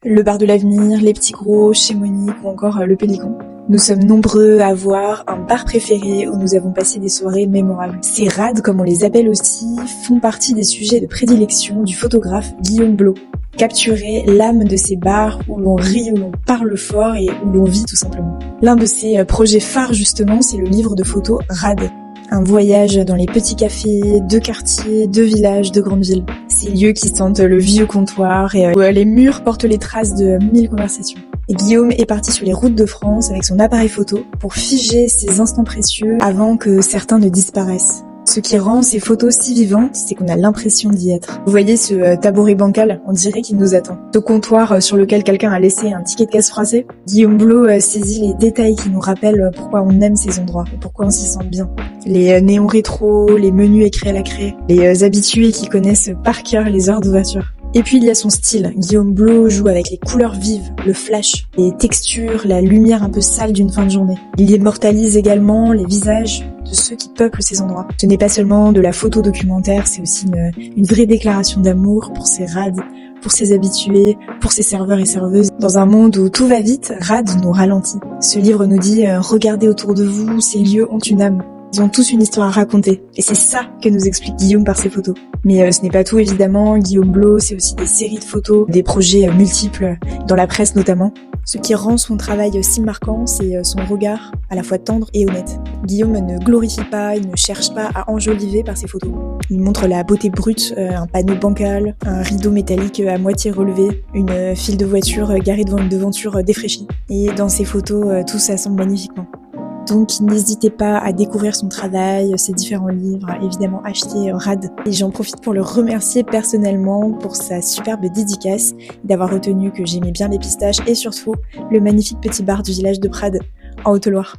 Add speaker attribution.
Speaker 1: Le bar de l'avenir, les petits gros, chez Monique ou encore le Pélican. Nous sommes nombreux à avoir un bar préféré où nous avons passé des soirées mémorables. Ces rades, comme on les appelle aussi, font partie des sujets de prédilection du photographe Guillaume Blot. Capturer l'âme de ces bars où l'on rit, où l'on parle fort et où l'on vit tout simplement. L'un de ses projets phares justement, c'est le livre de photos Rades. Un voyage dans les petits cafés, de quartiers, de villages, de grandes villes. Ces lieux qui sentent le vieux comptoir et où les murs portent les traces de 1000 conversations. Et Guillaume est parti sur les routes de France avec son appareil photo pour figer ces instants précieux avant que certains ne disparaissent. Ce qui rend ces photos si vivantes, c'est qu'on a l'impression d'y être. Vous voyez ce tabouret bancal, on dirait qu'il nous attend. Ce comptoir sur lequel quelqu'un a laissé un ticket de caisse froissé. Guillaume Blot saisit les détails qui nous rappellent pourquoi on aime ces endroits et pourquoi on s'y sent bien. Les néons rétro, les menus écrits à la craie, les habitués qui connaissent par cœur les heures d'ouverture. Et puis il y a son style. Guillaume Blot joue avec les couleurs vives, le flash, les textures, la lumière un peu sale d'une fin de journée. Il immortalise également les visages de ceux qui peuplent ces endroits. Ce n'est pas seulement de la photo documentaire, c'est aussi une vraie déclaration d'amour pour ces rades, pour ses habitués, pour ses serveurs et serveuses. Dans un monde où tout va vite, Rades nous ralentit. Ce livre nous dit « Regardez autour de vous, ces lieux ont une âme ». Ils ont tous une histoire à raconter. Et c'est ça que nous explique Guillaume par ses photos. Mais ce n'est pas tout évidemment. Guillaume Blot, c'est aussi des séries de photos, des projets multiples, dans la presse notamment. Ce qui rend son travail si marquant, c'est son regard, à la fois tendre et honnête. Guillaume ne glorifie pas, il ne cherche pas à enjoliver par ses photos. Il montre la beauté brute, un panneau bancal, un rideau métallique à moitié relevé, une file de voitures garée devant une devanture défraîchie. Et dans ses photos, tout s'assemble magnifiquement. Donc n'hésitez pas à découvrir son travail, ses différents livres, évidemment achetez Rades. Et j'en profite pour le remercier personnellement pour sa superbe dédicace, d'avoir retenu que j'aimais bien les pistaches et surtout le magnifique petit bar du village de Prades en Haute-Loire.